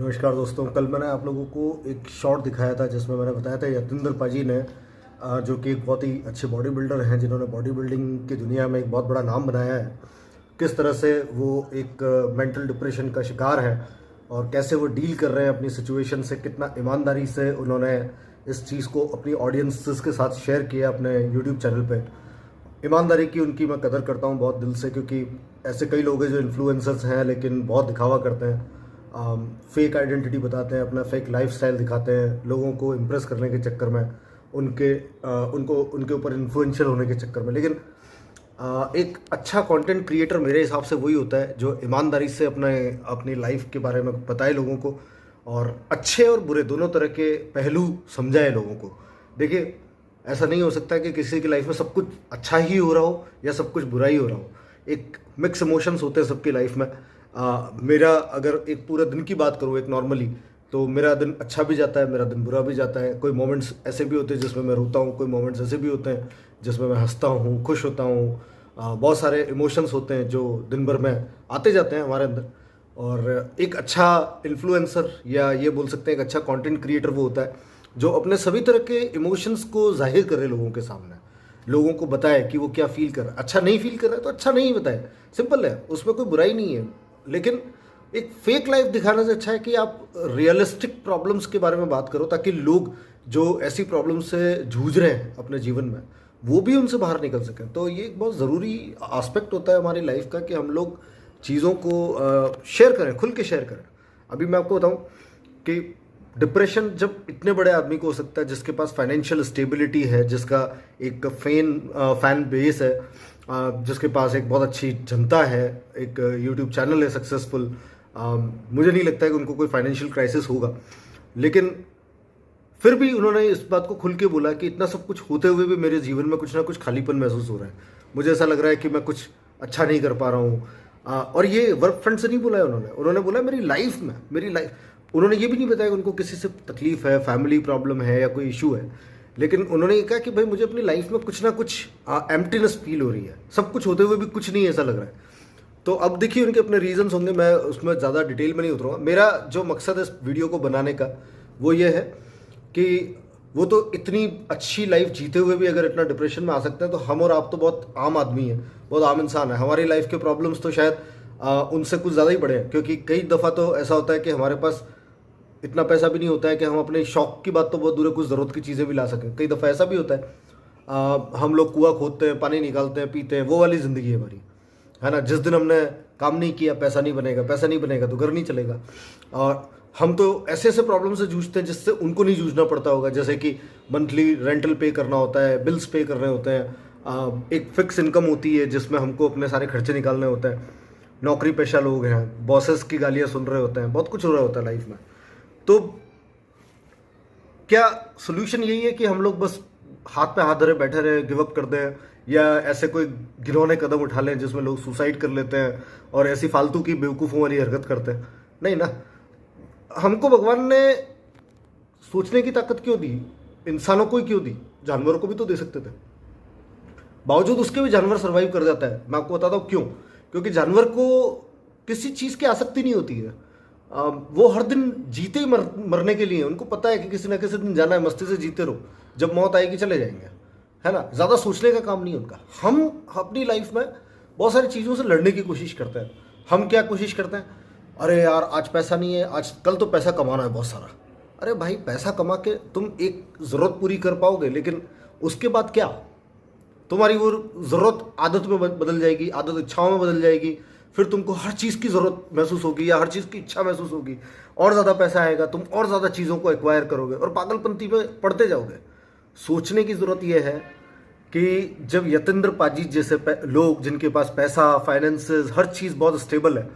नमस्कार दोस्तों। कल मैंने आप लोगों को एक शॉट दिखाया था जिसमें मैंने बताया था यतिंदर पाजी ने जो कि एक बहुत ही अच्छे बॉडी बिल्डर हैं जिन्होंने बॉडी बिल्डिंग की दुनिया में एक बहुत बड़ा नाम बनाया है, किस तरह से वो एक मेंटल डिप्रेशन का शिकार है और कैसे वो डील कर रहे हैं अपनी सिचुएशन से, कितना ईमानदारी से उन्होंने इस चीज़ को अपनी ऑडियंसेस के साथ शेयर किया अपने यूट्यूब चैनल पे। ईमानदारी की उनकी मैं कदर करता हूँ बहुत दिल से, क्योंकि ऐसे कई लोग हैं जो इन्फ्लुएंसर्स हैं लेकिन बहुत दिखावा करते हैं, फेक आइडेंटिटी बताते हैं, अपना फेक लाइफस्टाइल दिखाते हैं लोगों को इम्प्रेस करने के चक्कर में, उनके ऊपर इन्फ्लुएंशियल होने के चक्कर में। लेकिन एक अच्छा कंटेंट क्रिएटर मेरे हिसाब से वही होता है जो ईमानदारी से अपनी लाइफ के बारे में बताए लोगों को और अच्छे और बुरे दोनों तरह के पहलू समझाए लोगों को। देखिए, ऐसा नहीं हो सकता कि किसी की लाइफ में सब कुछ अच्छा ही हो रहा हो या सब कुछ बुरा ही हो रहा हो। एक मिक्स इमोशंस होते हैं सबकी लाइफ में। मेरा अगर एक पूरा दिन की बात करूँ एक नॉर्मली, तो मेरा दिन अच्छा भी जाता है, मेरा दिन बुरा भी जाता है। कोई मोमेंट्स ऐसे भी होते हैं जिसमें मैं रोता हूँ, कोई मोमेंट्स ऐसे भी होते हैं जिसमें मैं हंसता हूँ, खुश होता हूँ। बहुत सारे इमोशंस होते हैं जो दिन भर में आते जाते हैं हमारे अंदर। और एक अच्छा इन्फ्लुएंसर या ये बोल सकते हैं एक अच्छा कंटेंट क्रिएटर वो होता है जो अपने सभी तरह के इमोशंस को जाहिर करे लोगों के सामने, लोगों को बताए कि वो क्या फील कर रहा है। अच्छा नहीं फील कर रहा है तो अच्छा नहीं बताए, सिंपल है, उसमें कोई बुराई नहीं है। लेकिन एक फेक लाइफ दिखाने से अच्छा है कि आप रियलिस्टिक प्रॉब्लम्स के बारे में बात करो, ताकि लोग जो ऐसी प्रॉब्लम से जूझ रहे हैं अपने जीवन में वो भी उनसे बाहर निकल सकें। तो ये एक बहुत ज़रूरी एस्पेक्ट होता है हमारी लाइफ का कि हम लोग चीज़ों को शेयर करें, खुल के शेयर करें। अभी मैं आपको बताऊं कि डिप्रेशन जब इतने बड़े आदमी को हो सकता है जिसके पास फाइनेंशियल स्टेबिलिटी है, जिसका एक फैन बेस है, जिसके पास एक बहुत अच्छी जनता है, एक यूट्यूब चैनल है सक्सेसफुल, मुझे नहीं लगता है कि उनको कोई फाइनेंशियल क्राइसिस होगा। लेकिन फिर भी उन्होंने इस बात को खुल के बोला कि इतना सब कुछ होते हुए भी मेरे जीवन में कुछ ना कुछ खालीपन महसूस हो रहा है, मुझे ऐसा लग रहा है कि मैं कुछ अच्छा नहीं कर पा रहा हूँ। और ये वर्क फ्रंट से नहीं बोला है उन्होंने बोला मेरी लाइफ। उन्होंने ये भी नहीं बताया कि उनको किसी से तकलीफ है, फैमिली प्रॉब्लम है या कोई इशू है। लेकिन उन्होंने ये कहा कि भाई मुझे अपनी लाइफ में कुछ ना कुछ एम्प्टीनेस फील हो रही है, सब कुछ होते हुए भी कुछ नहीं ऐसा लग रहा है। तो अब देखिए उनके अपने रीजंस होंगे, मैं उसमें ज़्यादा डिटेल में नहीं उतरूँगा। मेरा जो मकसद है इस वीडियो को बनाने का वो ये है कि वो तो इतनी अच्छी लाइफ जीते हुए भी अगर इतना डिप्रेशन में आ सकते हैं, तो हम और आप तो बहुत आम आदमी हैं, बहुत आम इंसान है। हमारी लाइफ के प्रॉब्लम्स तो शायद उनसे कुछ ज़्यादा ही बड़े हैं, क्योंकि कई दफ़ा तो ऐसा होता है कि हमारे पास इतना पैसा भी नहीं होता है कि हम अपने शौक की बात तो बहुत दूर है, कुछ ज़रूरत की चीज़ें भी ला सकें। कई दफ़ा ऐसा भी होता है हम लोग कुआं खोदते हैं, पानी निकालते हैं, पीते हैं, वो वाली ज़िंदगी है हमारी, है ना। जिस दिन हमने काम नहीं किया पैसा नहीं बनेगा तो घर नहीं चलेगा। और हम तो ऐसे ऐसे प्रॉब्लम से जूझते हैं जिससे उनको नहीं जूझना पड़ता होगा, जैसे कि मंथली रेंटल पे करना होता है, बिल्स पे करने होते हैं, एक फिक्स इनकम होती है जिसमें हमको अपने सारे खर्चे निकालने होते हैं, नौकरी पेशा लोग हैं, बॉसेस की गालियाँ सुन रहे होते हैं, बहुत कुछ हो रहा होता है लाइफ में। तो क्या सोल्यूशन यही है कि हम लोग बस हाथ पे हाथ धरे बैठे रहे, गिव अप कर दें, या ऐसे कोई घिनौने कदम उठा लें जिसमें लोग सुसाइड कर लेते हैं और ऐसी फालतू की बेवकूफ़ों वाली हरकत करते हैं? नहीं ना। हमको भगवान ने सोचने की ताकत क्यों दी? इंसानों को ही क्यों दी? जानवरों को भी तो दे सकते थे। बावजूद उसके भी जानवर सर्वाइव कर जाता है। मैं आपको बताता हूँ क्यों। क्योंकि जानवर को किसी चीज़ की आसक्ति नहीं होती है। वो हर दिन जीते ही मरने के लिए, उनको पता है कि किसी ना किसी दिन जाना है, मस्ती से जीते रहो, जब मौत आएगी चले जाएंगे, है ना। ज़्यादा सोचने का काम नहीं उनका। हम अपनी लाइफ में बहुत सारी चीज़ों से लड़ने की कोशिश करते हैं। हम क्या कोशिश करते हैं? अरे यार आज पैसा नहीं है, आज कल तो पैसा कमाना है बहुत सारा। अरे भाई, पैसा कमा के तुम एक ज़रूरत पूरी कर पाओगे, लेकिन उसके बाद क्या? तुम्हारी वो ज़रूरत आदत में बदल जाएगी, आदत इच्छाओं में बदल जाएगी, फिर तुमको हर चीज़ की ज़रूरत महसूस होगी या हर चीज़ की इच्छा महसूस होगी, और ज़्यादा पैसा आएगा, तुम और ज़्यादा चीज़ों को एक्वायर करोगे और पागलपंती में पड़ते जाओगे। सोचने की ज़रूरत यह है कि जब यतेंद्र पाजी जैसे लोग जिनके पास पैसा, फाइनेंसेस, हर चीज़ बहुत स्टेबल है,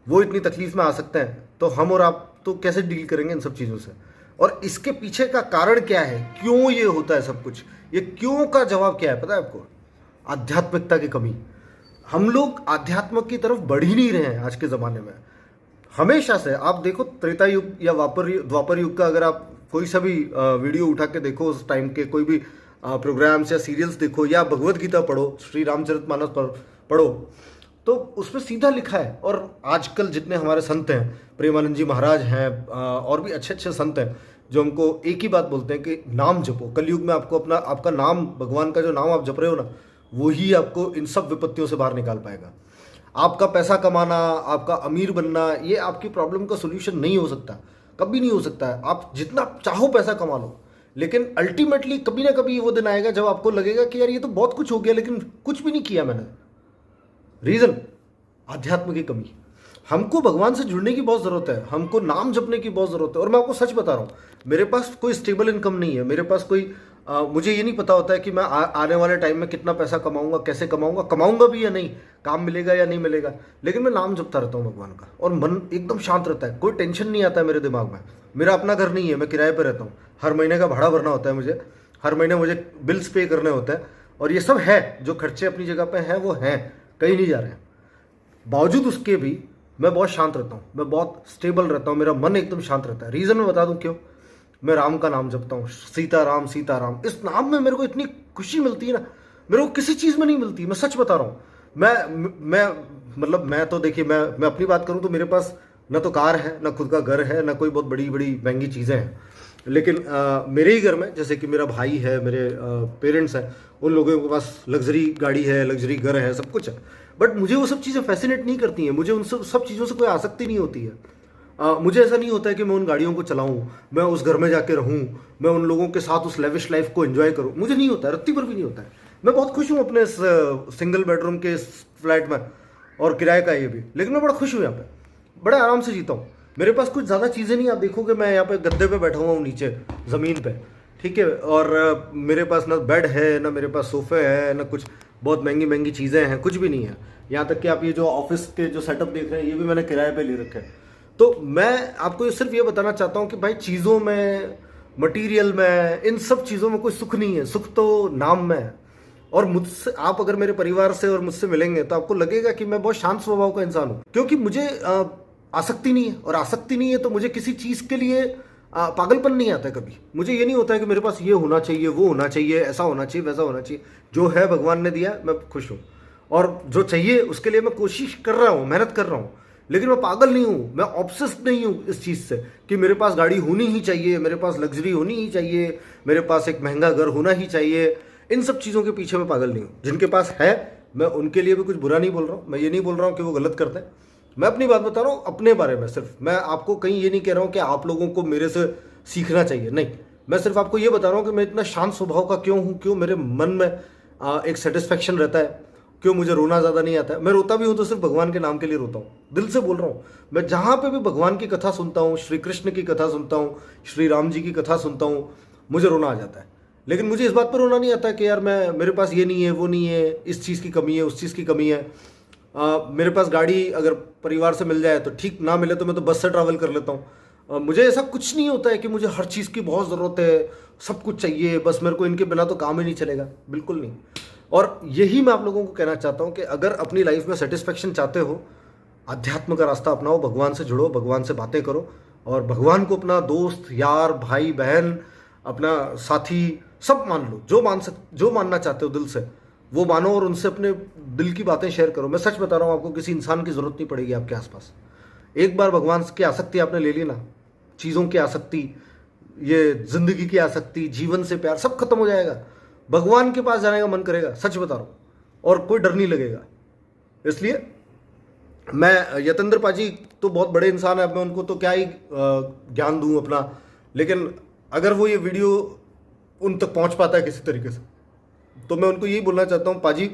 वो इतनी तकलीफ में आ सकते हैं, तो हम और आप तो कैसे डील करेंगे इन सब चीज़ों से? और इसके पीछे का कारण क्या है? क्यों ये होता है सब कुछ? ये क्यों का जवाब क्या है पता है आपको? आध्यात्मिकता की कमी। हम लोग आध्यात्म की तरफ बढ़ ही नहीं रहे हैं आज के ज़माने में। हमेशा से आप देखो, त्रेता युग या द्वापर युग का अगर आप कोई सा भी वीडियो उठा के देखो, उस टाइम के कोई भी प्रोग्राम्स या सीरियल्स देखो, या भगवत गीता पढ़ो, श्री रामचरितमानस पढ़ो, तो उसमें सीधा लिखा है। और आजकल जितने हमारे संत हैं, प्रेमानंद जी महाराज हैं, और भी अच्छे अच्छे संत हैं जो हमको एक ही बात बोलते हैं कि नाम जपो। कलयुग में आपको अपना आपका नाम, भगवान का जो नाम आप जप रहे हो ना, वो ही आपको इन सब विपत्तियों से बाहर निकाल पाएगा। आपका पैसा कमाना, आपका अमीर बनना, ये आपकी प्रॉब्लम का सोल्यूशन नहीं हो सकता, कभी नहीं हो सकता है। आप जितना चाहो पैसा कमा लो, लेकिन अल्टीमेटली कभी ना कभी वो दिन आएगा जब आपको लगेगा कि यार ये तो बहुत कुछ हो गया लेकिन कुछ भी नहीं किया मैंने। रीजन आध्यात्म की कमी। हमको भगवान से जुड़ने की बहुत ज़रूरत है, हमको नाम जपने की बहुत ज़रूरत है। और मैं आपको सच बता रहा हूँ, मेरे पास कोई स्टेबल इनकम नहीं है, मेरे पास कोई मुझे ये नहीं पता होता है कि मैं आने वाले टाइम में कितना पैसा कमाऊंगा, कैसे कमाऊंगा, कमाऊंगा भी या नहीं, काम मिलेगा या नहीं मिलेगा। लेकिन मैं नाम जपता रहता हूँ भगवान का, और मन एकदम शांत रहता है, कोई टेंशन नहीं आता है मेरे दिमाग में। मेरा अपना घर नहीं है, मैं किराए पर रहता हूँ, हर महीने का भाड़ा भरना होता है मुझे, हर महीने मुझे बिल्स पे करने होते हैं, और ये सब है, जो खर्चे अपनी जगह पे हैं वो हैं, कहीं नहीं जा रहे हैं। बावजूद उसके भी मैं बहुत शांत रहता हूँ, मैं बहुत स्टेबल रहता हूँ, मेरा मन एकदम शांत रहता है। रीज़न मैं बता दूँ क्यों? मैं राम का नाम जपता हूँ, सीताराम सीताराम। इस नाम में मेरे को इतनी खुशी मिलती है ना, मेरे को किसी चीज़ में नहीं मिलती, मैं सच बता रहा हूँ। मैं मतलब मैं तो देखिए, मैं अपनी बात करूँ तो मेरे पास ना तो कार है, ना खुद का घर है, ना कोई बहुत बड़ी बड़ी महंगी चीज़ें हैं। लेकिन मेरे ही घर में, जैसे कि मेरा भाई है, मेरे पेरेंट्स हैं, उन लोगों के पास लग्जरी गाड़ी है, लग्जरी घर है, सब कुछ है। बट मुझे वो सब चीज़ें फैसिनेट नहीं करती हैं, मुझे उन सब चीज़ों से कोई आसक्ति नहीं होती है। मुझे ऐसा नहीं होता है कि मैं उन गाड़ियों को चलाऊं, मैं उस घर में जाके रहूं, मैं उन लोगों के साथ उस लेविश लाइफ को एंजॉय करूं, मुझे नहीं होता है, रत्ती पर भी नहीं होता है। मैं बहुत खुश हूं अपने इस सिंगल बेडरूम के इस फ्लैट में, और किराए का ये भी, लेकिन मैं बड़ा खुश हूं यहाँ पे, बड़े आराम से जीता हूँ। मेरे पास कुछ ज़्यादा चीज़ें नहीं, आप देखोगे मैं यहाँ पे गद्दे पे बैठा हुआ हूँ नीचे ज़मीन पे, ठीक है, और मेरे पास ना बेड है, ना मेरे पास सोफे है, ना कुछ बहुत महंगी महंगी चीज़ें हैं, कुछ भी नहीं है। यहाँ तक कि आप ये जो ऑफिस के जो सेटअप देख रहे हैं, ये भी मैंने किराए पे ले रखे हैं। तो मैं आपको सिर्फ ये बताना चाहता हूँ कि भाई, चीज़ों में, मटेरियल में, इन सब चीज़ों में कोई सुख नहीं है, सुख तो नाम में है। और मुझसे, आप अगर मेरे परिवार से और मुझसे मिलेंगे तो आपको लगेगा कि मैं बहुत शांत स्वभाव का इंसान हूँ, क्योंकि मुझे आसक्ति नहीं है, और आसक्ति नहीं है तो मुझे किसी चीज़ के लिए पागलपन नहीं आता है कभी। मुझे ये नहीं होता है कि मेरे पास ये होना चाहिए, वो होना चाहिए, ऐसा होना चाहिए, वैसा होना चाहिए। जो है भगवान ने दिया, मैं खुश हूँ, और जो चाहिए उसके लिए मैं कोशिश कर रहा हूँ, मेहनत कर रहा हूँ। लेकिन मैं पागल नहीं हूँ, मैं ऑब्सेस्ड नहीं हूँ इस चीज़ से कि मेरे पास गाड़ी होनी ही चाहिए, मेरे पास लग्जरी होनी ही चाहिए, मेरे पास एक महंगा घर होना ही चाहिए। इन सब चीज़ों के पीछे मैं पागल नहीं हूँ। जिनके पास है, मैं उनके लिए भी कुछ बुरा नहीं बोल रहा हूँ, मैं ये नहीं बोल रहा हूँ कि वो गलत करते हैं। मैं अपनी बात बता रहा हूँ अपने बारे में सिर्फ। मैं आपको कहीं ये नहीं कह रहा हूँ कि आप लोगों को मेरे से सीखना चाहिए, नहीं। मैं सिर्फ आपको ये बता रहा हूँ कि मैं इतना शांत स्वभाव का क्यों हूँ, क्यों मेरे मन में एक सेटिस्फैक्शन रहता है, क्यों मुझे रोना ज़्यादा नहीं आता है। मैं रोता भी हूँ तो सिर्फ भगवान के नाम के लिए रोता हूँ, दिल से बोल रहा हूँ। मैं जहाँ पे भी भगवान की कथा सुनता हूँ, श्री कृष्ण की कथा सुनता हूँ, श्री राम जी की कथा सुनता हूँ, मुझे रोना आ जाता है। लेकिन मुझे इस बात पर रोना नहीं आता कि यार मेरे पास ये नहीं है, वो नहीं है, इस चीज़ की कमी है, उस चीज़ की कमी है। मेरे पास गाड़ी अगर परिवार से मिल जाए तो ठीक, ना मिले तो मैं तो बस से ट्रैवल कर लेता हूँ। मुझे ऐसा कुछ नहीं होता है कि मुझे हर चीज़ की बहुत ज़रूरत है, सब कुछ चाहिए, बस मेरे को इनके बिना तो काम ही नहीं चलेगा, बिल्कुल नहीं। और यही मैं आप लोगों को कहना चाहता हूँ कि अगर अपनी लाइफ में सेटिस्फेक्शन चाहते हो, अध्यात्म का रास्ता अपनाओ, भगवान से जुड़ो, भगवान से बातें करो, और भगवान को अपना दोस्त, यार, भाई, बहन, अपना साथी सब मान लो। जो मानना चाहते हो दिल से वो मानो, और उनसे अपने दिल की बातें शेयर करो। मैं सच बता रहा हूँ, आपको किसी इंसान की ज़रूरत नहीं पड़ेगी आपके आसपास। एक बार भगवान की आसक्ति आपने ले ली ना, चीज़ों की आसक्ति, ये ज़िंदगी की आसक्ति, जीवन से प्यार, सब खत्म हो जाएगा। भगवान के पास जाने का मन करेगा, सच बता रहा हूँ, और कोई डर नहीं लगेगा। इसलिए मैं, यतेंद्र पाजी तो बहुत बड़े इंसान है, मैं उनको तो क्या ही ज्ञान दूँ अपना, लेकिन अगर वो ये वीडियो उन तक पहुँच पाता है किसी तरीके से, तो मैं उनको यही बोलना चाहता हूँ, पाजी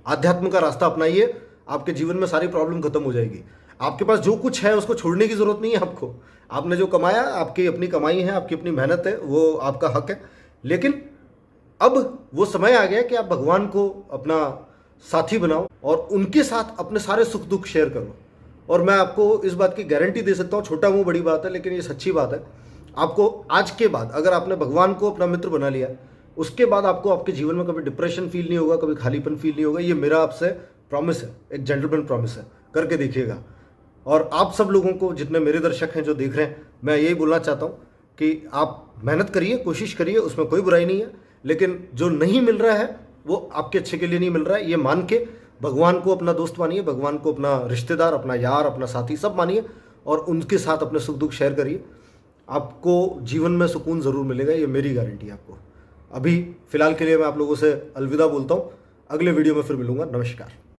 आध्यात्म का रास्ता अपनाइए, आपके जीवन में सारी प्रॉब्लम खत्म हो जाएगी। आपके पास जो कुछ है उसको छोड़ने की ज़रूरत नहीं है आपको। आपने जो कमाया, आपकी अपनी कमाई है, आपकी अपनी मेहनत है, वो आपका हक है। लेकिन अब वो समय आ गया कि आप भगवान को अपना साथी बनाओ और उनके साथ अपने सारे सुख दुख शेयर करो। और मैं आपको इस बात की गारंटी दे सकता हूँ, छोटा मुँह बड़ी बात है, लेकिन ये सच्ची बात है, आपको आज के बाद अगर आपने भगवान को अपना मित्र बना लिया, उसके बाद आपको आपके जीवन में कभी डिप्रेशन फील नहीं होगा, कभी खालीपन फील नहीं होगा। ये मेरा आपसे प्रॉमिस है, एक जेंटलमैन प्रॉमिस है, करके देखिएगा। और आप सब लोगों को, जितने मेरे दर्शक हैं जो देख रहे हैं, मैं यही बोलना चाहता हूँ कि आप मेहनत करिए, कोशिश करिए, उसमें कोई बुराई नहीं है। लेकिन जो नहीं मिल रहा है वो आपके अच्छे के लिए नहीं मिल रहा है, ये मान के भगवान को अपना दोस्त मानिए, भगवान को अपना रिश्तेदार, अपना यार, अपना साथी सब मानिए और उनके साथ अपने सुख दुख शेयर करिए। आपको जीवन में सुकून ज़रूर मिलेगा, ये मेरी गारंटी है आपको। अभी फ़िलहाल के लिए मैं आप लोगों से अलविदा बोलता हूँ, अगले वीडियो में फिर मिलूंगा। नमस्कार।